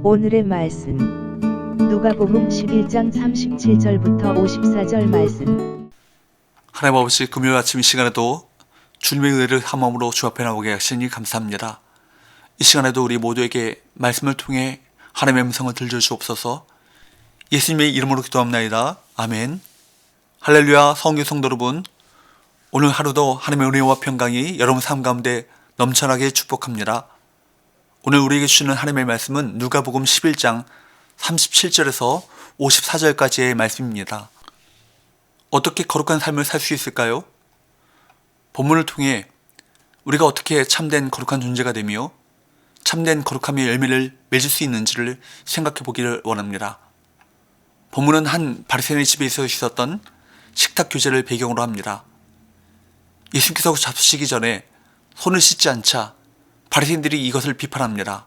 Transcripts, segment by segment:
오늘의 말씀 누가복음 11장 37절부터 54절 말씀. 하나님 아버지, 금요일 아침 이 시간에도 주님의 은혜를 한 마음으로 주 앞에 나오게 하시니 감사합니다. 이 시간에도 우리 모두에게 말씀을 통해 하나님의 음성을 들려주옵소서. 예수님의 이름으로 기도합나이다. 아멘. 할렐루야. 성교 성도 여러분, 오늘 하루도 하나님의 은혜와 평강이 여러분 삶 가운데 넘쳐나게 축복합니다. 오늘 우리에게 주시는 하나님의 말씀은 누가복음 11장 37절에서 54절까지의 말씀입니다. 어떻게 거룩한 삶을 살 수 있을까요? 본문을 통해 우리가 어떻게 참된 거룩한 존재가 되며 참된 거룩함의 열매를 맺을 수 있는지를 생각해 보기를 원합니다. 본문은 한 바리새인의 집에서 있었던 식탁 규제를 배경으로 합니다. 예수님께서 잡수시기 전에 손을 씻지 않자 바리새인들이 이것을 비판합니다.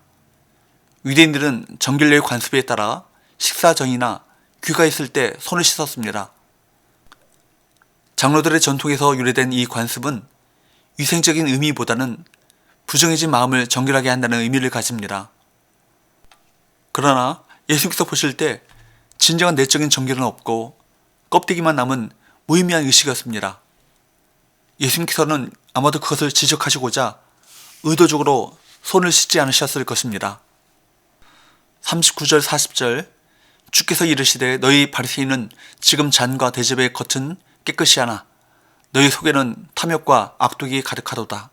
유대인들은 정결례의 관습에 따라 식사 전이나 귀가 있을 때 손을 씻었습니다. 장로들의 전통에서 유래된 이 관습은 위생적인 의미보다는 부정해진 마음을 정결하게 한다는 의미를 가집니다. 그러나 예수님께서 보실 때 진정한 내적인 정결은 없고 껍데기만 남은 무의미한 의식이었습니다. 예수님께서는 아마도 그것을 지적하시고자 의도적으로 손을 씻지 않으셨을 것입니다. 39절 40절 주께서 이르시되 너희 바리새인은 지금 잔과 대접의 겉은 깨끗이 하나 너희 속에는 탐욕과 악독이 가득하도다.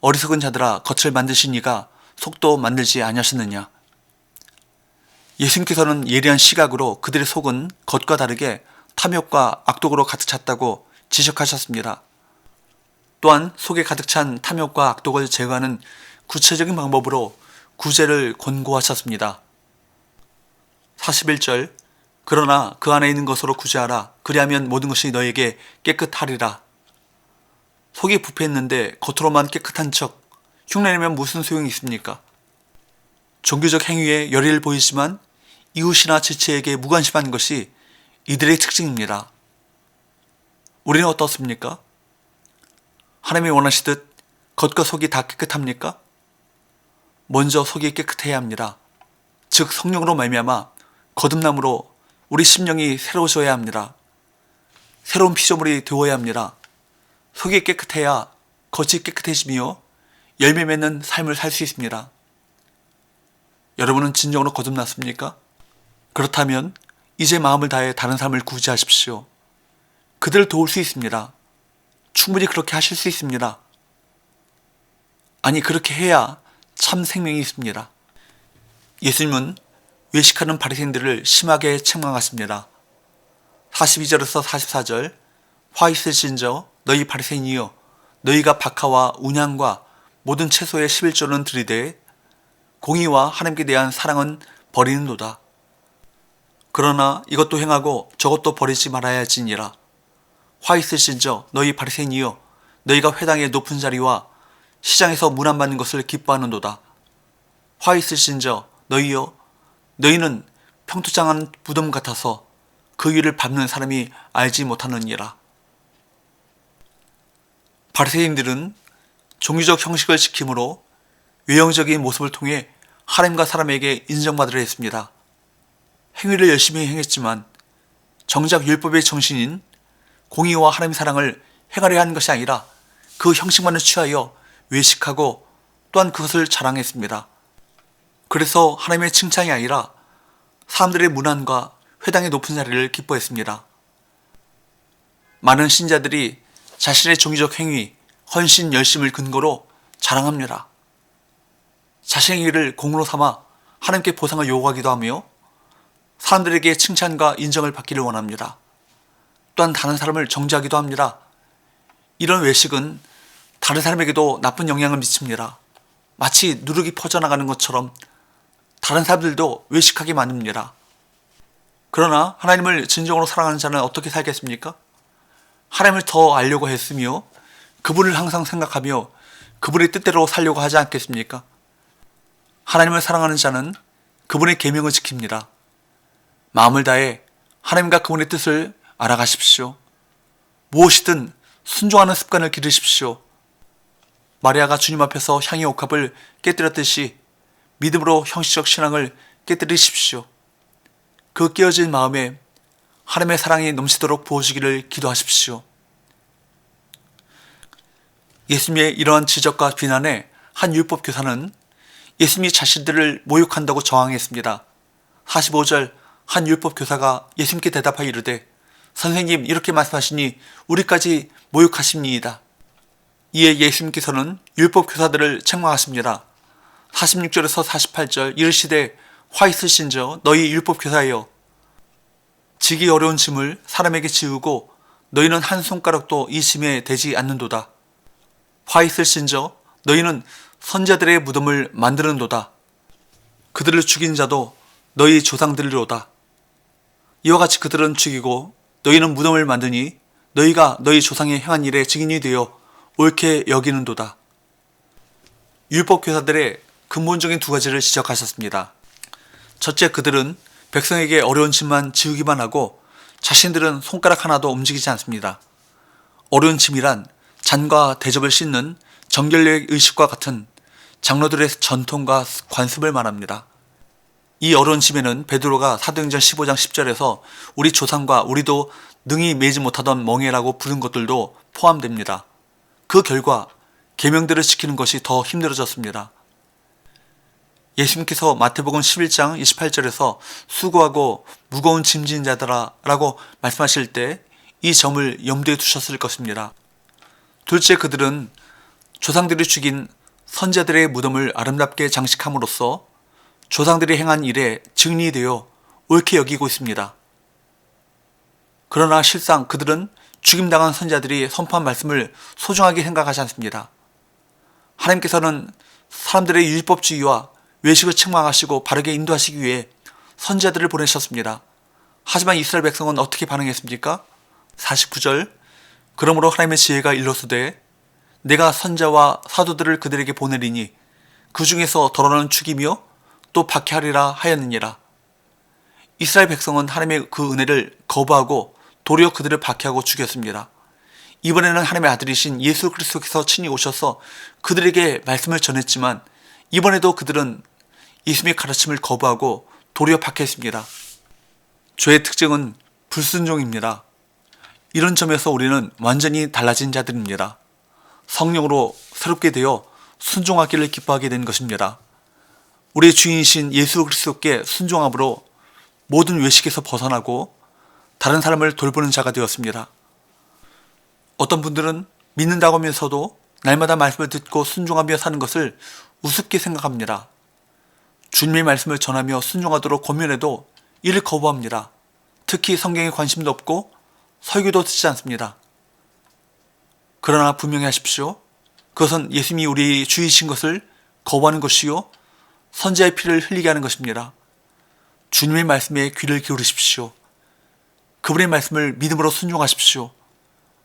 어리석은 자들아, 겉을 만드신 이가 속도 만들지 아니하셨느냐. 예수님께서는 예리한 시각으로 그들의 속은 겉과 다르게 탐욕과 악독으로 가득 찼다고 지적하셨습니다. 또한 속에 가득 찬 탐욕과 악독을 제거하는 구체적인 방법으로 구제를 권고하셨습니다. 41절 그러나 그 안에 있는 것으로 구제하라. 그리하면 모든 것이 너에게 깨끗하리라. 속이 부패했는데 겉으로만 깨끗한 척 흉내내면 무슨 소용이 있습니까? 종교적 행위에 열의를 보이지만 이웃이나 지체에게 무관심한 것이 이들의 특징입니다. 우리는 어떻습니까? 하나님이 원하시듯 겉과 속이 다 깨끗합니까? 먼저 속이 깨끗해야 합니다. 즉 성령으로 말미암아 거듭남으로 우리 심령이 새로워져야 합니다. 새로운 피조물이 되어야 합니다. 속이 깨끗해야 겉이 깨끗해지며 열매 맺는 삶을 살 수 있습니다. 여러분은 진정으로 거듭났습니까? 그렇다면 이제 마음을 다해 다른 사람을 구제하십시오. 그들을 도울 수 있습니다. 충분히 그렇게 하실 수 있습니다. 아니, 그렇게 해야 참 생명이 있습니다. 예수님은 외식하는 바리새인들을 심하게 책망하십니다. 42절에서 44절 화 있으신저 너희 바리새인이여, 너희가 박하와 운향과 모든 채소의 11조는 들이되 공의와 하나님께 대한 사랑은 버리는도다. 그러나 이것도 행하고 저것도 버리지 말아야 할지니라. 화 있으신저 너희 바리새인이여, 너희가 회당의 높은 자리와 시장에서 문안받는 것을 기뻐하는도다. 화 있으신저 너희여, 너희는 평투장한 무덤 같아서 그 위를 밟는 사람이 알지 못하느니라. 바리새인들은 종교적 형식을 지킴으로 외형적인 모습을 통해 하나님과 사람에게 인정받으려 했습니다. 행위를 열심히 행했지만 정작 율법의 정신인 공의와 하나님의 사랑을 행하려 하는 것이 아니라 그 형식만을 취하여 외식하고 또한 그것을 자랑했습니다. 그래서 하나님의 칭찬이 아니라 사람들의 문안과 회당의 높은 자리를 기뻐했습니다. 많은 신자들이 자신의 종교적 행위, 헌신, 열심을 근거로 자랑합니다. 자신의 일을 공으로 삼아 하나님께 보상을 요구하기도 하며 사람들에게 칭찬과 인정을 받기를 원합니다. 또한 다른 사람을 정죄하기도 합니다. 이런 외식은 다른 사람에게도 나쁜 영향을 미칩니다. 마치 누룩이 퍼져나가는 것처럼 다른 사람들도 외식하게 만듭니다. 그러나 하나님을 진정으로 사랑하는 자는 어떻게 살겠습니까? 하나님을 더 알려고 했으며 그분을 항상 생각하며 그분의 뜻대로 살려고 하지 않겠습니까? 하나님을 사랑하는 자는 그분의 계명을 지킵니다. 마음을 다해 하나님과 그분의 뜻을 알아가십시오. 무엇이든 순종하는 습관을 기르십시오. 마리아가 주님 앞에서 향의 옥합을 깨뜨렸듯이 믿음으로 형식적 신앙을 깨뜨리십시오. 그 깨어진 마음에 하나님의 사랑이 넘치도록 부어주기를 기도하십시오. 예수님의 이러한 지적과 비난에 한 율법교사는 예수님이 자신들을 모욕한다고 저항했습니다. 45절 한 율법교사가 예수님께 대답하여 이르되 선생님 이렇게 말씀하시니 우리까지 모욕하십니이다. 이에 예수님께서는 율법교사들을 책망하십니다. 46절에서 48절 이르시되 화 있으신저 너희 율법교사여 지기 어려운 짐을 사람에게 지우고 너희는 한 손가락도 이 짐에 대지 않는도다. 화 있으신저 너희는 선자들의 무덤을 만드는도다. 그들을 죽인 자도 너희 조상들이로다. 이와 같이 그들은 죽이고 너희는 무덤을 만드니 너희가 너희 조상의 행한 일에 증인이 되어 옳게 여기는도다. 율법교사들의 근본적인 두 가지를 지적하셨습니다. 첫째, 그들은 백성에게 어려운 짐만 지우기만 하고 자신들은 손가락 하나도 움직이지 않습니다. 어려운 짐이란 잔과 대접을 씻는 정결례 의식과 같은 장로들의 전통과 관습을 말합니다. 이 어려운 짐에는 베드로가 사도행전 15장 10절에서 우리 조상과 우리도 능히 매지 못하던 멍에라고 부른 것들도 포함됩니다. 그 결과 계명들을 지키는 것이 더 힘들어졌습니다. 예수님께서 마태복음 11장 28절에서 수고하고 무거운 짐진 자들아 라고 말씀하실 때 이 점을 염두에 두셨을 것입니다. 둘째, 그들은 조상들이 죽인 선자들의 무덤을 아름답게 장식함으로써 조상들이 행한 일에 증인이 되어 옳게 여기고 있습니다. 그러나 실상 그들은 죽임당한 선자들이 선포한 말씀을 소중하게 생각하지 않습니다. 하나님께서는 사람들의 율법주의와 외식을 책망하시고 바르게 인도하시기 위해 선자들을 보내셨습니다. 하지만 이스라엘 백성은 어떻게 반응했습니까? 49절 그러므로 하나님의 지혜가 일러서되 내가 선자와 사도들을 그들에게 보내리니 그 중에서 더러는 죽이며 또 박해하리라 하였느니라. 이스라엘 백성은 하나님의 그 은혜를 거부하고 도리어 그들을 박해하고 죽였습니다. 이번에는 하나님의 아들이신 예수 그리스도께서 친히 오셔서 그들에게 말씀을 전했지만 이번에도 그들은 예수님의 가르침을 거부하고 도리어 박해했습니다. 죄의 특징은 불순종입니다. 이런 점에서 우리는 완전히 달라진 자들입니다. 성령으로 새롭게 되어 순종하기를 기뻐하게 된 것입니다. 우리의 주인이신 예수 그리스도께 순종함으로 모든 외식에서 벗어나고 다른 사람을 돌보는 자가 되었습니다. 어떤 분들은 믿는다고 하면서도 날마다 말씀을 듣고 순종하며 사는 것을 우습게 생각합니다. 주님의 말씀을 전하며 순종하도록 권면해도 이를 거부합니다. 특히 성경에 관심도 없고 설교도 듣지 않습니다. 그러나 분명히 하십시오. 그것은 예수님이 우리 주이신 것을 거부하는 것이요 선지자의 피를 흘리게 하는 것입니다. 주님의 말씀에 귀를 기울이십시오. 그분의 말씀을 믿음으로 순종하십시오.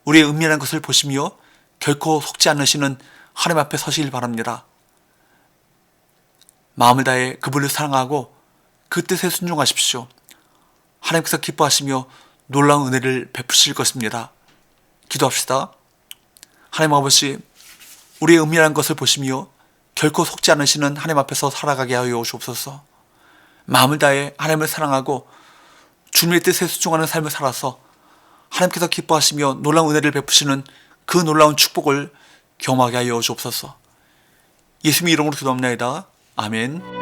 우리의 은밀한 것을 보시며 결코 속지 않으시는 하나님 앞에 서시길 바랍니다. 마음을 다해 그분을 사랑하고 그 뜻에 순종하십시오. 하나님께서 기뻐하시며 놀라운 은혜를 베푸실 것입니다. 기도합시다. 하나님 아버지, 우리의 은밀한 것을 보시며 결코 속지 않으시는 하나님 앞에서 살아가게 하여 주옵소서. 마음을 다해 하나님을 사랑하고 주님의 뜻에 순종하는 삶을 살아서 하나님께서 기뻐하시며 놀라운 은혜를 베푸시는 그 놀라운 축복을 경험하게 하여 주옵소서. 예수님의 이름으로 기도합니다. 아멘.